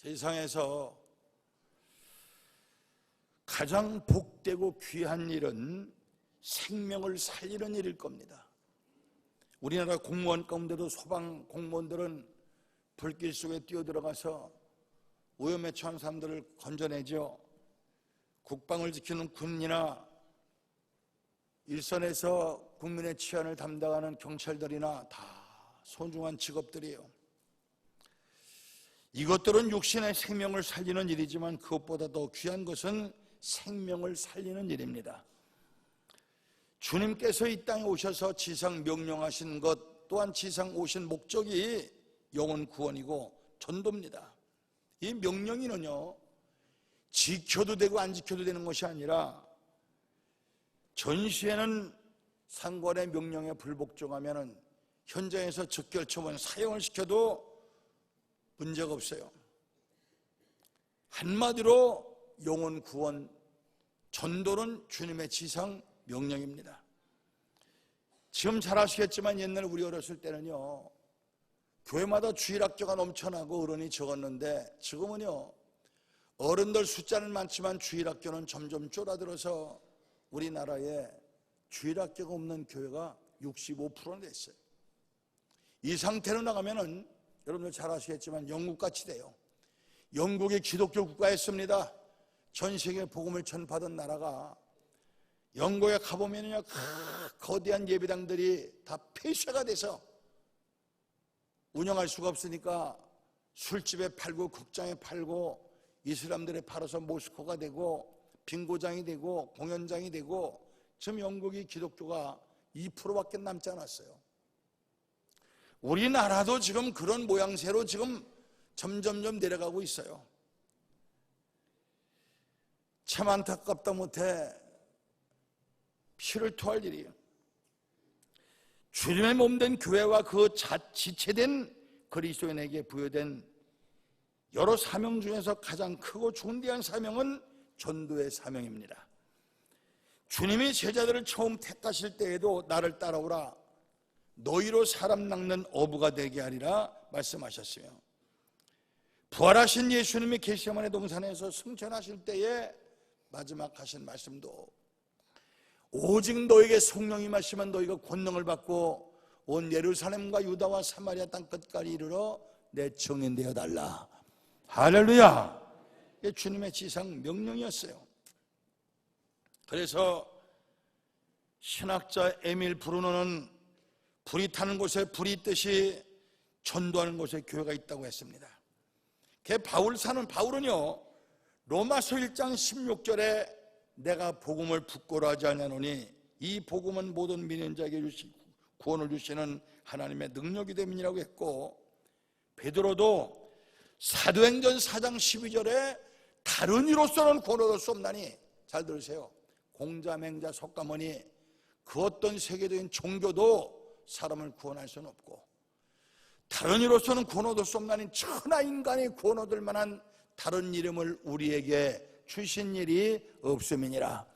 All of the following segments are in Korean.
세상에서 가장 복되고 귀한 일은 생명을 살리는 일일 겁니다. 우리나라 공무원 가운데도 소방 공무원들은 불길 속에 뛰어들어가서 오염에 처한 사람들을 건져내죠. 국방을 지키는 군이나 일선에서 국민의 치안을 담당하는 경찰들이나 다 소중한 직업들이에요. 이것들은 육신의 생명을 살리는 일이지만 그것보다 더 귀한 것은 생명을 살리는 일입니다. 주님께서 이 땅에 오셔서 지상 명령하신 것 또한 지상 오신 목적이 영혼 구원이고 전도입니다. 이 명령이는요, 지켜도 되고 안 지켜도 되는 것이 아니라 전시에는 상관의 명령에 불복종하면 현장에서 즉결처분 사형을 시켜도 문제가 없어요. 한마디로 영혼 구원, 전도는 주님의 지상 명령입니다. 지금 잘 아시겠지만 옛날 우리 어렸을 때는요, 교회마다 주일학교가 넘쳐나고 어른이 적었는데 지금은요, 어른들 숫자는 많지만 주일학교는 점점 줄어들어서 우리나라에 주일학교가 없는 교회가 65%나 됐어요. 이 상태로 나가면은 여러분들 잘 아시겠지만 영국같이 돼요. 영국이 기독교 국가였습니다. 전 세계 복음을 전파하던 나라가 영국에 가보면요, 거대한 예배당들이 다 폐쇄가 돼서 운영할 수가 없으니까 술집에 팔고 극장에 팔고 이 사람들에 팔아서 모스코가 되고 빙고장이 되고 공연장이 되고 지금 영국이 기독교가 2%밖에 남지 않았어요. 우리나라도 지금 그런 모양새로 지금 점점점 내려가고 있어요. 참 안타깝다 못해 피를 토할 일이에요. 주님의 몸된 교회와 그 지체된 그리스도인에게 부여된 여러 사명 중에서 가장 크고 중대한 사명은 전도의 사명입니다. 주님이 제자들을 처음 택하실 때에도 나를 따라오라, 너희로 사람 낚는 어부가 되게 하리라 말씀하셨어요. 부활하신 예수님이 겟세마네 동산에서 승천하실 때에 마지막 하신 말씀도 오직 너에게 성령이 임하시면 너희가 권능을 받고 온 예루살렘과 유다와 사마리아 땅 끝까지 이르러 내 증인 되어 달라. 할렐루야. 이게 주님의 지상 명령이었어요. 그래서 신학자 에밀 브루노는 불이 타는 곳에 불이 있듯이 전도하는 곳에 교회가 있다고 했습니다. 바울은요, 로마서 1장 16절에 내가 복음을 부끄러워 하지 않으노니 이 복음은 모든 믿는 자에게 구원을 주시는 하나님의 능력이 됨이라고 했고, 베드로도 사도행전 4장 12절에 다른 이로서는 구원을 얻을 수 없나니, 잘 들으세요, 공자, 맹자, 석가모니 그 어떤 세계적인 종교도 사람을 구원할 수는 없고 다른 이로서는 구원 얻을 수 없나니 천하 인간이 구원 얻을 만한 다른 이름을 우리에게 주신 일이 없음이니라.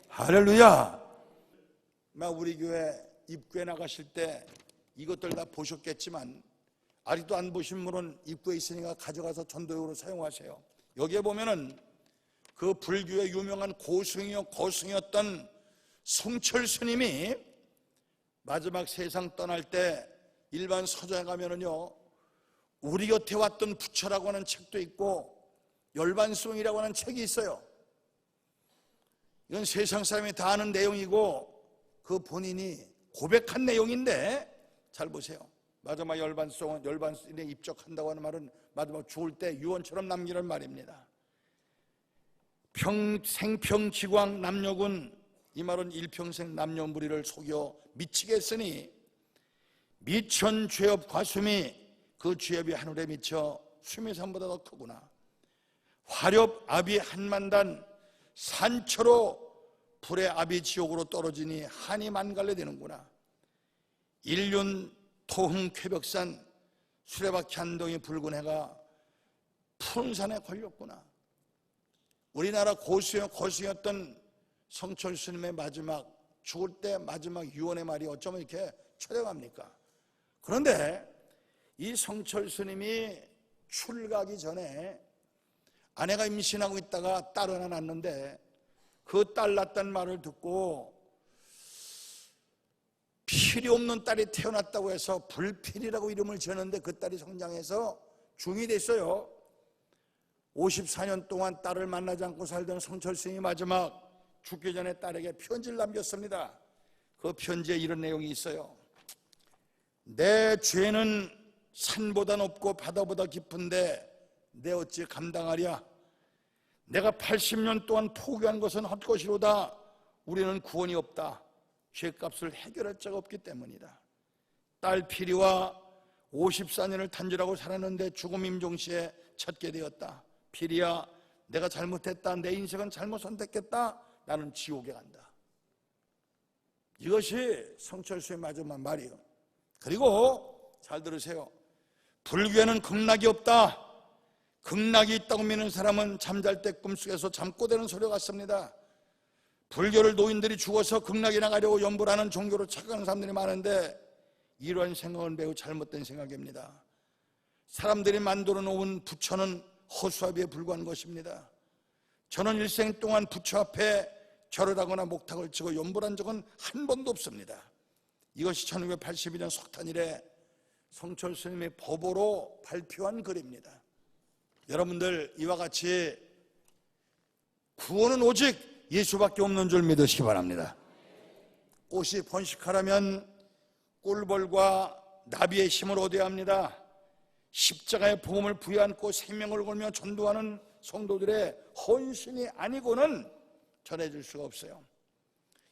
할렐루야. 우리 교회 입구에 나가실 때 이것들 다 보셨겠지만 아직도 안 보신 분은 입구에 있으니까 가져가서 전도용으로 사용하세요. 여기에 보면은 그 불교의 유명한 거승이었던 성철 스님이 마지막 세상 떠날 때 일반 서점에 가면은요, 우리 곁에 왔던 부처라고 하는 책도 있고 열반송이라고 하는 책이 있어요. 이건 세상 사람이 다 아는 내용이고 그 본인이 고백한 내용인데, 잘 보세요. 마지막 열반송에 입적한다고 하는 말은 마지막 죽을 때 유언처럼 남기는 말입니다. 생평지광 남녀군, 이 말은 일평생 남녀무리를 속여 미치게 했으니 미천 죄업 과수미, 그 죄업이 하늘에 미쳐 수미 산보다 더 크구나. 화렵 압이 한만단, 산처로 불의 압이 지옥으로 떨어지니 한이 만갈래 되는구나. 일륜 토흥 쾌벽산, 수레바퀴 한 덩이 붉은 해가 푸른 산에 걸렸구나. 우리나라 고수였던 성철 스님의 마지막, 죽을 때 마지막 유언의 말이 어쩌면 이렇게 처량합니까? 그런데 이 성철 스님이 출가하기 전에 아내가 임신하고 있다가 딸 하나 낳았는데 그 딸 낳았다는 말을 듣고 필요 없는 딸이 태어났다고 해서 불필이라고 이름을 지었는데 그 딸이 성장해서 중이 됐어요. 54년 동안 딸을 만나지 않고 살던 성철 스님이 마지막 죽기 전에 딸에게 편지를 남겼습니다. 그 편지에 이런 내용이 있어요. 내 죄는 산보다 높고 바다보다 깊은데 내 어찌 감당하랴. 내가 80년 동안 포기한 것은 헛것이로다. 우리는 구원이 없다. 죄값을 해결할 자가 없기 때문이다. 딸 피리와 54년을 단절하고 살았는데 죽음 임종시에 찾게 되었다. 피리야, 내가 잘못했다. 내 인생은 잘못 선택했다. 나는 지옥에 간다. 이것이 성철수의 마지막 말이에요. 그리고 잘 들으세요. 불교에는 극락이 없다. 극락이 있다고 믿는 사람은 잠잘 때 꿈속에서 잠꼬대는 소리 같습니다. 불교를 노인들이 죽어서 극락에 나가려고 연부를 하는 종교로 착각하는 사람들이 많은데 이러한 생각은 매우 잘못된 생각입니다. 사람들이 만들어 놓은 부처는 허수아비에 불과한 것입니다. 저는 일생 동안 부처 앞에 절을 하거나 목탁을 치고 연부를 한 적은 한 번도 없습니다. 이것이 1982년 석탄일에 성철 스님의 법보로 발표한 글입니다. 여러분들 이와 같이 구원은 오직 예수밖에 없는 줄 믿으시기 바랍니다. 꽃이 번식하려면 꿀벌과 나비의 힘을 얻어야 합니다. 십자가의 복음을 부여안고 생명을 걸며 전도하는 성도들의 헌신이 아니고는 전해질 수가 없어요.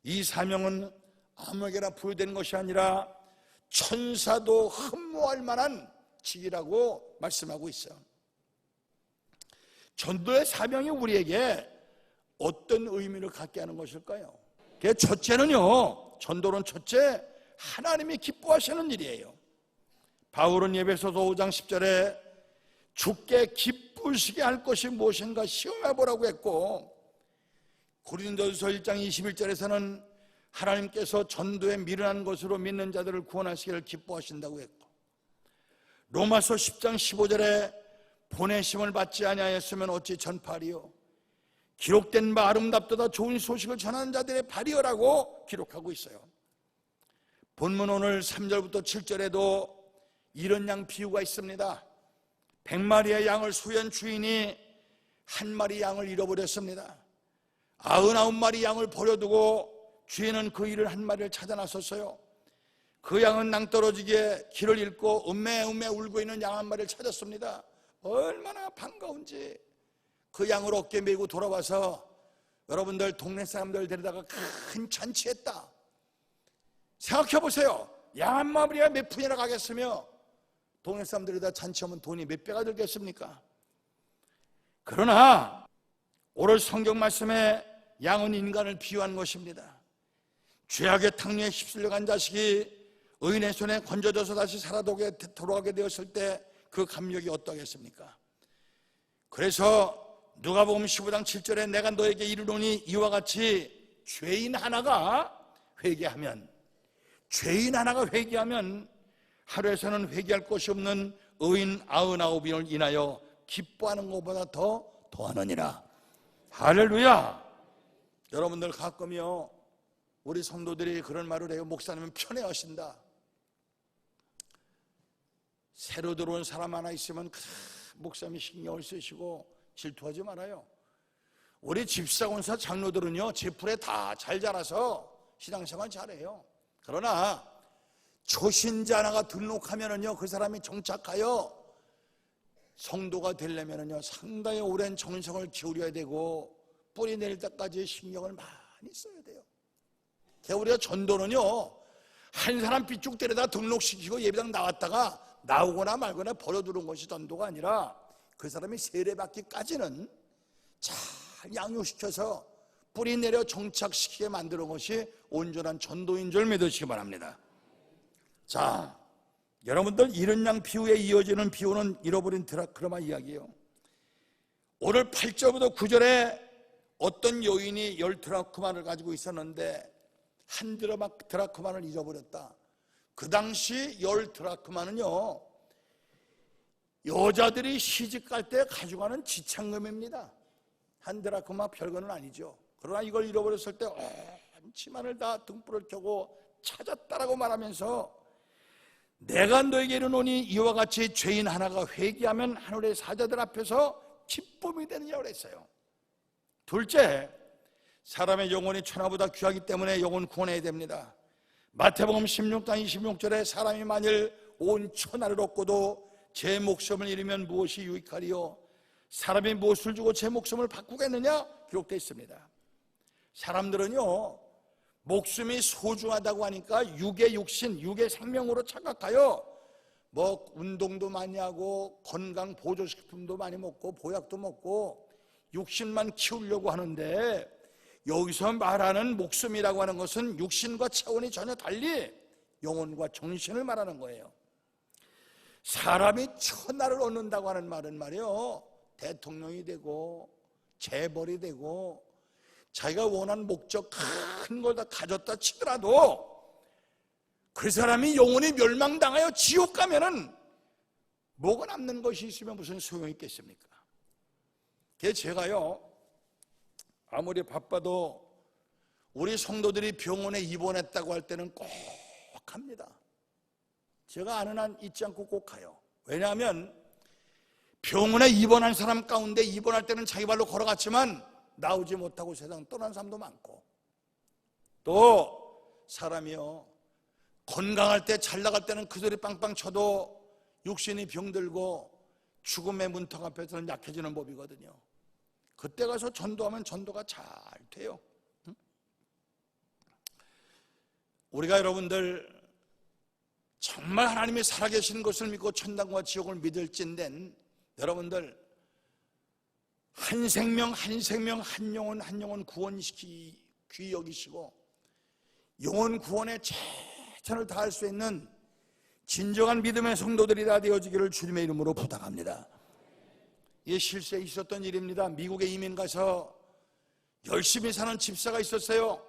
이 사명은 아무에게나 부여된 것이 아니라 천사도 흠모할 만한 직이라고 말씀하고 있어요. 전도의 사명이 우리에게 어떤 의미를 갖게 하는 것일까요? 첫째는요, 전도는 첫째 하나님이 기뻐하시는 일이에요. 바울은 에베소서 5장 10절에 주께 기쁘시게 할 것이 무엇인가 시험해보라고 했고, 고린도전서 1장 21절에서는 하나님께서 전도에 미련한 것으로 믿는 자들을 구원하시기를 기뻐하신다고 했고, 로마서 10장 15절에 보내심을 받지 아니하였으면 어찌 전파리요, 기록된 바 아름답도다 좋은 소식을 전하는 자들의 발이여라고 기록하고 있어요. 본문 오늘 3절부터 7절에도 이런 양 비유가 있습니다. 100마리의 양을 소유한 주인이 한 마리 양을 잃어버렸습니다. 99마리 양을 버려두고 주인은 그 일을 한 마리를 찾아 나섰어요. 그 양은 낭떠러지게 길을 잃고 음메 울고 있는 양 한 마리를 찾았습니다. 얼마나 반가운지 그 양을 어깨에 메고 돌아와서 여러분들 동네 사람들 데려다가 큰 잔치했다. 생각해 보세요. 양 한 마리가 몇 푼이나 가겠으며 동네 사람들에다 잔치하면 돈이 몇 배가 들겠습니까? 그러나 오늘 성경 말씀에 양은 인간을 비유한 것입니다. 죄악의 탕류에 휩쓸려간 자식이 의인의 손에 건져져서 다시 돌아가게 되었을 때 그 감격이 어떠하겠습니까? 그래서 누가복음 15장 7절에 내가 너에게 이르노니 이와 같이 죄인 하나가 회개하면 하루에서는 회개할 것이 없는 의인 99인을 인하여 기뻐하는 것보다 더하느니라. 할렐루야. 여러분들 가끔요 우리 성도들이 그런 말을 해요. 목사님은 편애하신다. 새로 들어온 사람 하나 있으면 목사님이 신경을 쓰시고 질투하지 말아요. 우리 집사권사 장로들은요 제풀에 다 잘 자라서 신앙생활 잘해요. 그러나 초신자 하나가 등록하면은요 그 사람이 정착하여 성도가 되려면은요 상당히 오랜 정성을 기울여야 되고 뿌리 내릴 때까지 신경을 많이 써야 돼요. 우리가 전도는요 한 사람 삐쭉 데려다 등록시키고 예배당 나왔다가 나오거나 말거나 버려두는 것이 전도가 아니라 그 사람이 세례받기까지는 잘 양육시켜서 뿌리 내려 정착시키게 만드는 것이 온전한 전도인 줄 믿으시기 바랍니다. 자, 여러분들 이런 양 비유에 이어지는 비유는 잃어버린 드라크마 이야기예요. 오늘 8절부터 9절에 어떤 여인이 10드라크마를 가지고 있었는데 한 드라크마를 잃어버렸다. 그 당시 10드라크마는요 여자들이 시집갈 때 가져가는 지참금입니다. 한 드라크마 별거는 아니죠. 그러나 이걸 잃어버렸을 때 온 치만을 다 등불을 켜고 찾았다라고 말하면서 내가 너에게 이르노니 이와 같이 죄인 하나가 회개하면 하늘의 사자들 앞에서 기쁨이 되느냐고 그랬어요. 둘째, 사람의 영혼이 천하보다 귀하기 때문에 영혼 구원해야 됩니다. 마태복음 16장 26절에 사람이 만일 온 천하를 얻고도 제 목숨을 잃으면 무엇이 유익하리요? 사람이 무엇을 주고 제 목숨을 바꾸겠느냐? 기록되어 있습니다. 사람들은요, 목숨이 소중하다고 하니까 육의 육신, 육의 생명으로 착각하여 뭐 운동도 많이 하고 건강 보조식품도 많이 먹고 보약도 먹고 육신만 키우려고 하는데, 여기서 말하는 목숨이라고 하는 것은 육신과 차원이 전혀 달리 영혼과 정신을 말하는 거예요. 사람이 천하를 얻는다고 하는 말은 말이요, 대통령이 되고 재벌이 되고 자기가 원하는 목적 큰 걸 다 가졌다 치더라도 그 사람이 영혼이 멸망당하여 지옥 가면은 뭐가 남는 것이 있으면 무슨 소용이 있겠습니까? 제가요, 아무리 바빠도 우리 성도들이 병원에 입원했다고 할 때는 꼭 합니다. 제가 아는 한 잊지 않고 꼭 가요. 왜냐하면 병원에 입원한 사람 가운데 입원할 때는 자기 발로 걸어갔지만 나오지 못하고 세상 떠난 사람도 많고, 또 사람이요, 건강할 때 잘 나갈 때는 그 소리 빵빵 쳐도 육신이 병들고 죽음의 문턱 앞에서는 약해지는 법이거든요. 그때 가서 전도하면 전도가 잘 돼요. 우리가 여러분들 정말 하나님이 살아계신 것을 믿고 천당과 지옥을 믿을진된 여러분들, 한 생명 한 생명, 한 영혼 한 영혼 구원시키 귀히 여기시고 영혼 구원에 최선을 다할 수 있는 진정한 믿음의 성도들이 다 되어지기를 주님의 이름으로 부탁합니다. 이게 실제 있었던 일입니다. 미국에 이민 가서 열심히 사는 집사가 있었어요.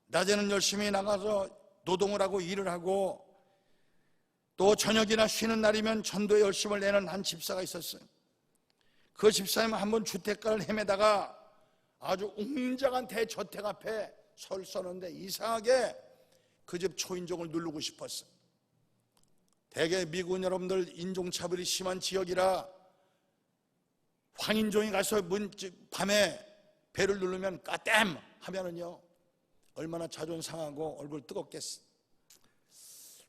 낮에는 열심히 나가서 노동을 하고 일을 하고 또 저녁이나 쉬는 날이면 전도에 열심을 내는 한 집사가 있었어요. 그 집사님은 한번 주택가를 헤매다가 아주 웅장한 대저택 앞에 설 서는데 이상하게 그 집 초인종을 누르고 싶었어요. 대개 미국은 여러분들 인종차별이 심한 지역이라 황인종이 가서 밤에 벨을 누르면 까땜 하면은요, 얼마나 자존 상하고 얼굴 뜨겁겠어.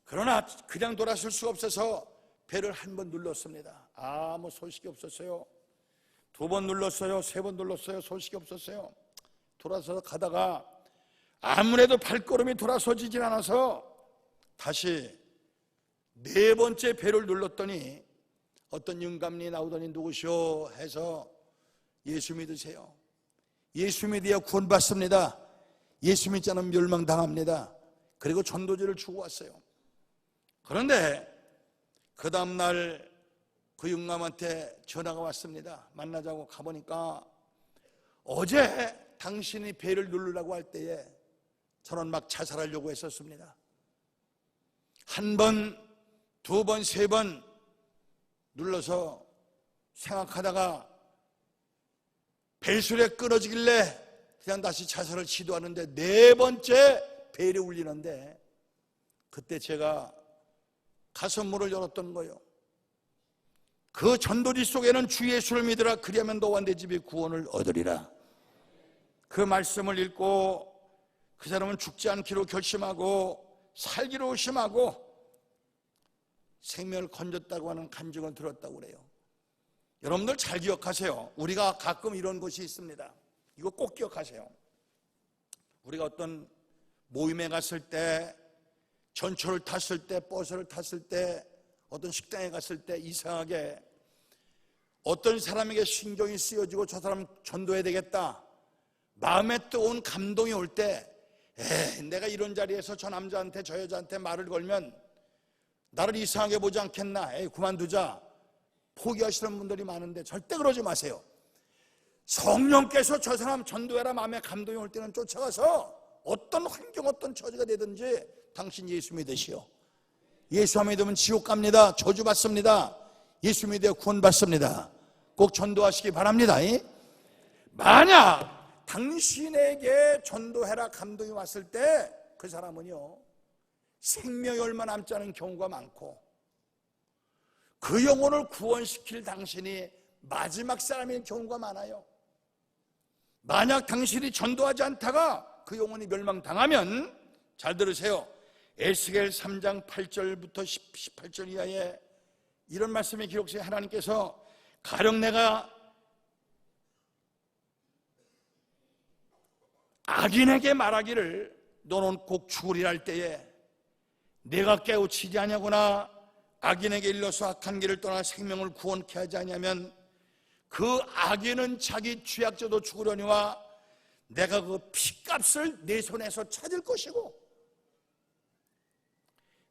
그러나 그냥 돌아설 수가 없어서 벨을 한 번 눌렀습니다. 아무 소식이 없었어요. 두 번 눌렀어요. 세 번 눌렀어요. 소식이 없었어요. 돌아서 가다가 아무래도 발걸음이 돌아서지질 않아서 다시 네 번째 벨을 눌렀더니 어떤 영감이 나오더니 누구시오 해서 예수 믿으세요. 예수 믿어야 구원받습니다. 예수 믿지 않으면 멸망당합니다. 그리고 전도지를 주고 왔어요. 그런데 그 다음날 그 영감한테 전화가 왔습니다. 만나자고 가보니까 어제 당신이 벨을 누르라고 할 때에 저는 막 자살하려고 했었습니다. 한 번, 두 번, 세 번 눌러서 생각하다가 벨소리가 끊어지길래 그냥 다시 자살을 시도하는데 네 번째 벨이 울리는데 그때 제가 가슴문을 열었던 거예요. 그 전도지 속에는 주 예수를 믿으라 그리하면 너와 내 집이 구원을 얻으리라. 그 말씀을 읽고 그 사람은 죽지 않기로 결심하고 살기로 의심하고 생명을 건졌다고 하는 간증을 들었다고 그래요. 여러분들 잘 기억하세요. 우리가 가끔 이런 것이 있습니다. 이거 꼭 기억하세요. 우리가 어떤 모임에 갔을 때, 전철을 탔을 때, 버스를 탔을 때, 어떤 식당에 갔을 때 이상하게 어떤 사람에게 신경이 쓰여지고 저 사람 전도해야 되겠다, 마음에 뜨거운 감동이 올 때 내가 이런 자리에서 저 남자한테 저 여자한테 말을 걸면 나를 이상하게 보지 않겠나, 그만두자, 포기하시는 분들이 많은데 절대 그러지 마세요. 성령께서 저 사람 전도해라 마음에 감동이 올 때는 쫓아가서 어떤 환경 어떤 처지가 되든지 당신 예수 믿으시오. 예수 안 믿으면 지옥 갑니다. 저주받습니다. 예수 믿어 구원받습니다. 꼭 전도하시기 바랍니다. 만약 당신에게 전도해라 감동이 왔을 때 그 사람은요 생명이 얼마 남지 않은 경우가 많고 그 영혼을 구원시킬 당신이 마지막 사람인 경우가 많아요. 만약 당신이 전도하지 않다가 그 영혼이 멸망당하면 잘 들으세요. 에스겔 3장 8절부터 18절 이하에 이런 말씀이 기록되어 하나님께서 가령 내가 악인에게 말하기를 너는 꼭 죽으리라 할 때에 내가 깨우치지 아니하거나 악인에게 일러서 악한 길을 떠나 생명을 구원케 하지 아니하면 그 악인은 자기 죄악져도 죽으려니와 내가 그 피값을 내 손에서 찾을 것이고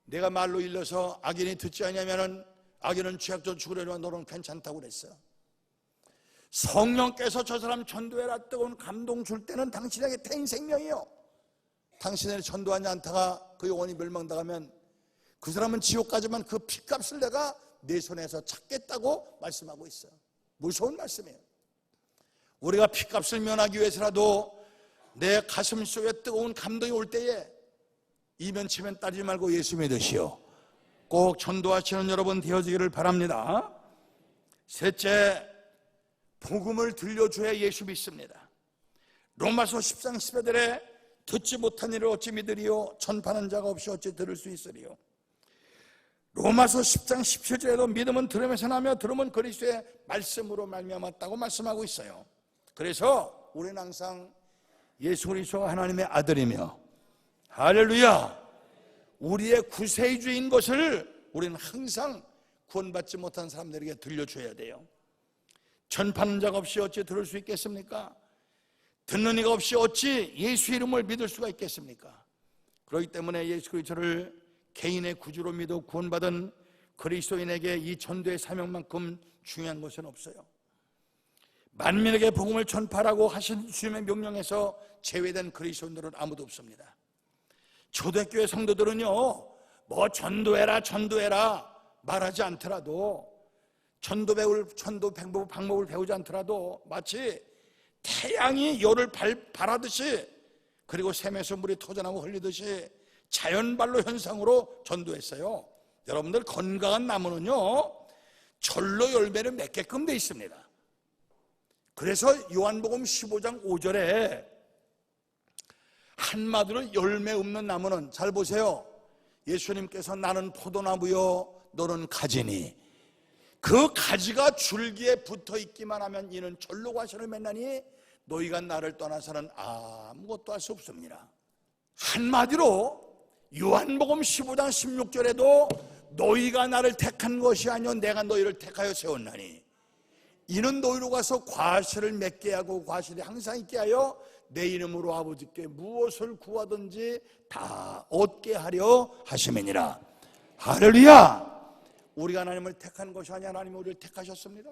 내가 말로 일러서 악인이 듣지 아니하면 악인은 죄악져도 죽으려니와 너는 괜찮다고 그랬어요. 성령께서 저 사람 전도해라 뜨거운 감동 줄 때는 당신에게 태인 생명이요, 당신을 전도하지 않다가 그 영혼이 멸망당하면 그 사람은 지옥 가지만 그 피값을 내가 내 손에서 찾겠다고 말씀하고 있어요. 무서운 말씀이에요. 우리가 피값을 면하기 위해서라도 내 가슴 속에 뜨거운 감동이 올 때에 이면치면 따지지 말고 예수 믿으시오. 꼭 전도하시는 여러분 되어지기를 바랍니다. 셋째, 복음을 들려줘야 예수 믿습니다. 로마서 10장 10절에 듣지 못한 일을 어찌 믿으리요 전파하는 자가 없이 어찌 들을 수 있으리요. 로마서 10장 17절에도 믿음은 들으면서 나며 들으면 그리스도의 말씀으로 말미암았다고 말씀하고 있어요. 그래서 우리는 항상 예수 그리스도가 하나님의 아들이며 할렐루야 우리의 구세주인 것을 우리는 항상 구원받지 못한 사람들에게 들려줘야 돼요. 전파하는 자가 없이 어찌 들을 수 있겠습니까? 듣는 이가 없이 어찌 예수 이름을 믿을 수가 있겠습니까? 그렇기 때문에 예수 그리스도를 개인의 구주로 믿어 구원받은 그리스도인에게 이 전도의 사명만큼 중요한 것은 없어요. 만민에게 복음을 전파하라고 하신 주님의 명령에서 제외된 그리스도인들은 아무도 없습니다. 초대교회 성도들은요 뭐 전도해라 말하지 않더라도 전도 방법을 배우지 않더라도 마치 태양이 열을 발하듯이 그리고 샘에서 물이 터져나오고 흘리듯이 자연발로 현상으로 전도했어요. 여러분들 건강한 나무는요 절로 열매를 맺게끔 되어 있습니다. 그래서 요한복음 15장 5절에 한마디로 열매 없는 나무는 잘 보세요. 예수님께서 나는 포도나무요 너는 가지니 그 가지가 줄기에 붙어있기만 하면 이는 절로 과실을 맺나니 너희가 나를 떠나서는 아무것도 할 수 없습니다. 한마디로 요한복음 15장 16절에도 너희가 나를 택한 것이 아니요 내가 너희를 택하여 세웠나니 이는 너희로 가서 과실을 맺게 하고 과실이 항상 있게 하여 내 이름으로 아버지께 무엇을 구하든지 다 얻게 하려 하심이니라. 할렐루야. 우리가 하나님을 택한 것이 아니라 하나님이 우리를 택하셨습니다.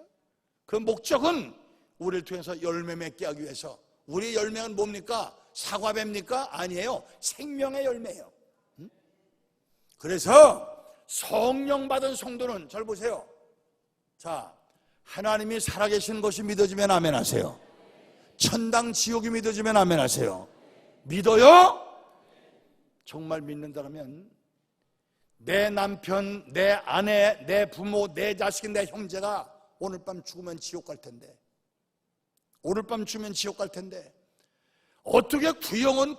그 목적은 우리를 통해서 열매 맺게 하기 위해서. 우리의 열매는 뭡니까? 사과배입니까? 아니에요. 생명의 열매예요. 그래서 성령 받은 성도는 잘 보세요. 자, 하나님이 살아계신 것이 믿어지면 아멘 하세요. 천당 지옥이 믿어지면 아멘 하세요. 믿어요? 정말 믿는다면 내 남편, 내 아내, 내 부모, 내 자식, 내 형제가 오늘 밤 죽으면 지옥 갈 텐데, 오늘 밤 죽으면 지옥 갈 텐데 어떻게 그 영혼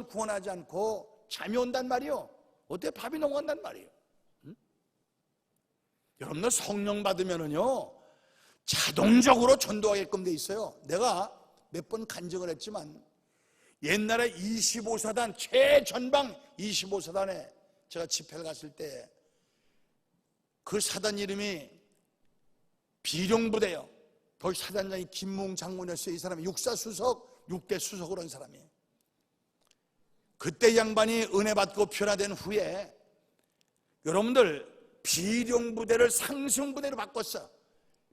구원하지 않고 잠이 온단 말이요? 어떻게 밥이 넘어간단 말이에요? 여러분들 성령 받으면은요 자동적으로 전도하게끔 돼 있어요. 내가 몇 번 간증을 했지만 옛날에 25사단 최전방 25사단에 제가 집회를 갔을 때 그 사단 이름이 비룡부대요. 거기 사단장이 김웅 장군이었어요. 이 사람이 육사수석 6대 수석으로 한 사람이에요. 그때 양반이 은혜 받고 변화된 후에 여러분들 비룡부대를 상승부대로 바꿨어.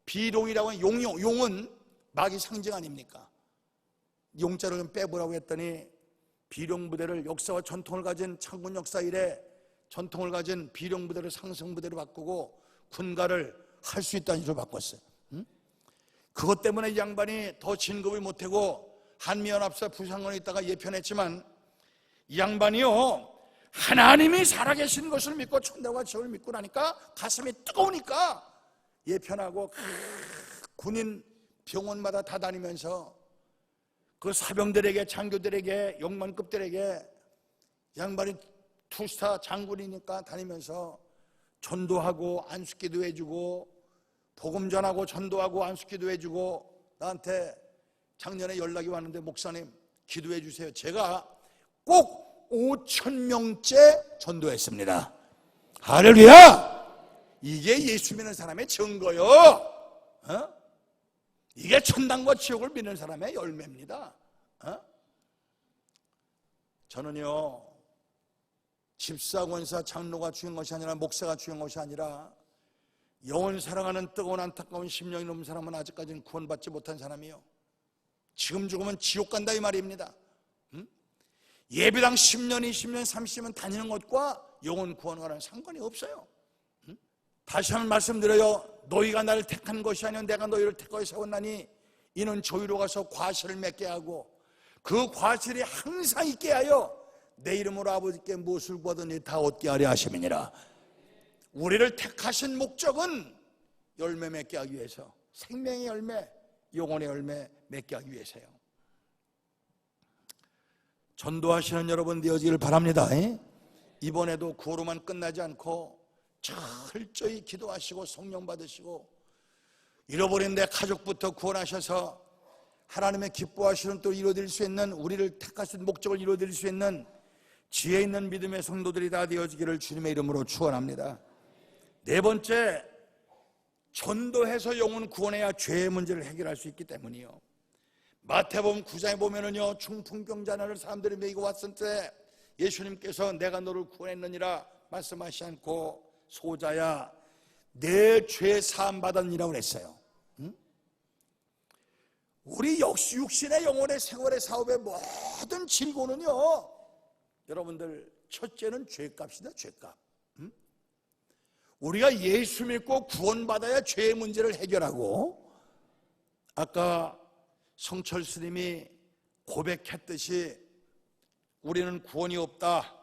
비룡이라고 하는 용은 마귀 상징 아닙니까? 용자를 좀 빼보라고 했더니 비룡부대를 역사와 전통을 가진 창군 역사 이래 전통을 가진 비룡부대를 상승부대로 바꾸고 군가를 할 수 있다는 식으로 바꿨어요. 그것 때문에 이 양반이 더 진급을 못하고 한미연합사 부상원에 있다가 예편했지만, 이 양반이요, 하나님이 살아계신 것을 믿고 천당과 지옥을 믿고 나니까 가슴이 뜨거우니까 예편하고 군인 병원마다 다 다니면서 그 사병들에게, 장교들에게, 영만급들에게, 양반이 투스타 장군이니까 다니면서 전도하고 안수기도 해주고 복음 전하고 전도하고 안수기도 해주고, 나한테 작년에 연락이 왔는데, 목사님 기도해 주세요. 제가 꼭 5,000명째 전도했습니다. 할렐루야! 이게 예수 믿는 사람의 증거요. 이게 천당과 지옥을 믿는 사람의 열매입니다. 저는요, 집사, 권사, 장로가 중요한 것이 아니라, 목사가 중요한 것이 아니라, 영혼 사랑하는 뜨거운 안타까운 심령이 넘은 사람은 아직까지는 구원받지 못한 사람이요, 지금 죽으면 지옥 간다 이 말입니다. 예배당 10년, 20년, 30년 다니는 것과 영혼 구원과는 상관이 없어요. 다시 한번 말씀드려요. 너희가 나를 택한 것이 아니라 내가 너희를 택하여 세웠나니 이는 저희로 가서 과실을 맺게 하고 그 과실이 항상 있게 하여 내 이름으로 아버지께 무엇을 구하든지 다 얻게 하려 하심이니라. 우리를 택하신 목적은 열매 맺게 하기 위해서, 생명의 열매, 영혼의 열매 맺게 하기 위해서요. 전도하시는 여러분 되어지기를 바랍니다. 이번에도 구호로만 끝나지 않고 철저히 기도하시고 성령 받으시고, 잃어버린 내 가족부터 구원하셔서 하나님의 기뻐하시는 또 이루어질 수 있는, 우리를 택하신 목적을 이루어질 수 있는 지혜 있는 믿음의 성도들이 다 되어지기를 주님의 이름으로 축원합니다. 네 번째, 전도해서 영혼 구원해야 죄의 문제를 해결할 수 있기 때문이요. 마태복음 9장에 보면은요, 중풍병자를 사람들이 메이고 왔을 때 예수님께서 내가 너를 구원했느니라 말씀하시지 않고, 소자야 내 죄 사함 받았느니라고 그랬어요. 우리 역시 육신의 영혼의 생활의 사업의 모든 질고는요, 여러분들, 첫째는 죄값이다. 죄값. 우리가 예수 믿고 구원받아야 죄의 문제를 해결하고, 아까 성철 스님이 고백했듯이 우리는 구원이 없다.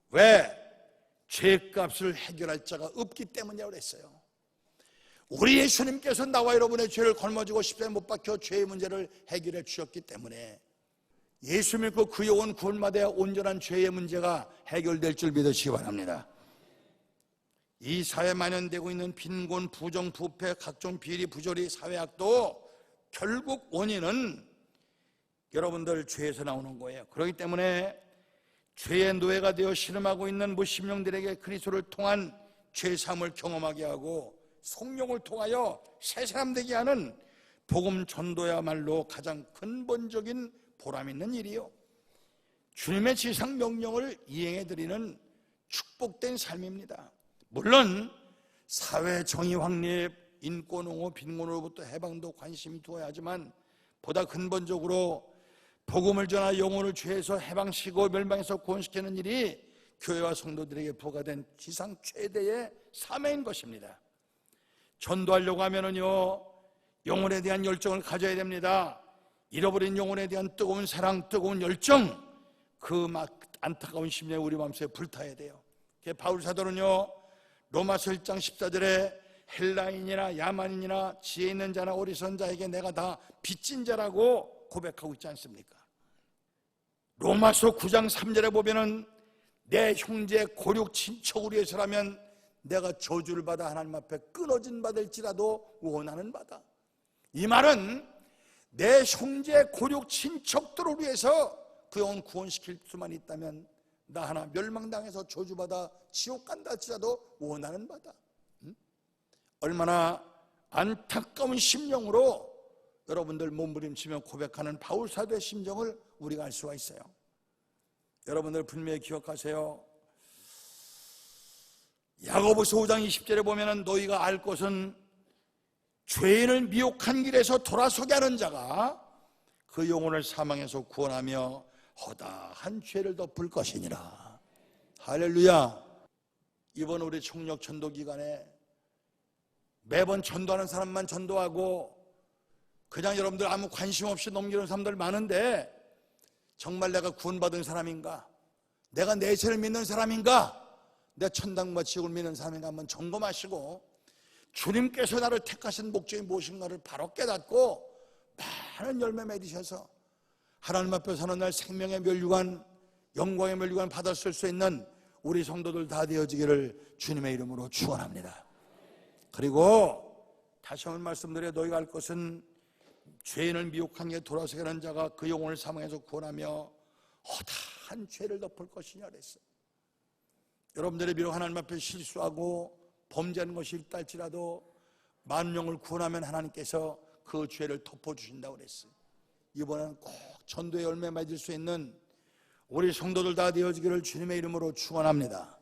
왜? 죄값을 해결할 자가 없기 때문이라고 그랬어요. 우리 예수님께서 나와 여러분의 죄를 걸머지고 십자가에 못 박혀 죄의 문제를 해결해 주셨기 때문에 예수 믿고 그 영혼 구원받아야 온전한 죄의 문제가 해결될 줄 믿으시기 바랍니다. 이 사회에 만연되고 있는 빈곤, 부정, 부패, 각종 비리, 부조리, 사회악도 결국 원인은 여러분들 죄에서 나오는 거예요. 그렇기 때문에 죄의 노예가 되어 신음하고 있는 무심령들에게 그리스도를 통한 죄사함을 경험하게 하고 성령을 통하여 새 사람 되게 하는 복음 전도야말로 가장 근본적인 보람 있는 일이요, 주님의 지상 명령을 이행해 드리는 축복된 삶입니다. 물론 사회 정의 확립, 인권 옹호, 빈곤으로부터 해방도 관심이 두어야 하지만, 보다 근본적으로 복음을 전하 영혼을 죄에서 해방시키고 멸망에서 구원시키는 일이 교회와 성도들에게 부과된 지상 최대의 사명인 것입니다. 전도하려고 하면은요, 영혼에 대한 열정을 가져야 됩니다. 잃어버린 영혼에 대한 뜨거운 사랑, 뜨거운 열정, 그 막 안타까운 심령이 우리 마음속에 불타야 돼요. 바울 사도는요, 로마서 1장 14절에 헬라인이나 야만인이나 지혜 있는 자나 어리석은 자에게 내가 다 빚진 자라고 고백하고 있지 않습니까? 로마서 9장 3절에 보면은 내 형제 고륙 친척을 위해서라면 내가 저주를 받아 하나님 앞에 끊어진 바 될지라도 원하는 바다. 이 말은 내 형제 고륙 친척들을 위해서 그 영혼 구원시킬 수만 있다면 나 하나 멸망당해서 저주받아 지옥 간다 할지라도 원하는 바다. 얼마나 안타까운 심령으로 여러분들 몸부림치며 고백하는 바울 사도의 심정을 우리가 알 수가 있어요. 여러분들 분명히 기억하세요. 야고보서 5장 20절에 보면은 너희가 알 것은 죄인을 미혹한 길에서 돌아서게 하는 자가 그 영혼을 사망에서 구원하며 허다한 죄를 덮을 것이니라. 할렐루야. 이번 우리 총력 전도 기간에 매번 전도하는 사람만 전도하고 그냥 여러분들 아무 관심 없이 넘기는 사람들 많은데 정말 내가 구원받은 사람인가? 내가 내 죄를 믿는 사람인가? 내 천당과 지옥을 믿는 사람인가? 한번 점검하시고 주님께서 나를 택하신 목적이 무엇인가를 바로 깨닫고 많은 열매 맺으셔서 하나님 앞에 서는 날 생명의 면류관, 영광의 면류관 받았을 수 있는 우리 성도들 다 되어지기를 주님의 이름으로 축원합니다. 그리고 다시 한번 말씀드려 너희가 알 것은 죄인을 미혹한 게 돌아서게 하는 자가 그 영혼을 사망해서 구원하며 허다한 죄를 덮을 것이냐 그랬어요. 여러분들이 비록 하나님 앞에 실수하고 범죄하는 것이 있다 할지라도 많은 영을 구원하면 하나님께서 그 죄를 덮어주신다고 그랬어요. 이번에는 꼭 전도의 열매 맺을 수 있는 우리 성도들 다 되어지기를 주님의 이름으로 축원합니다.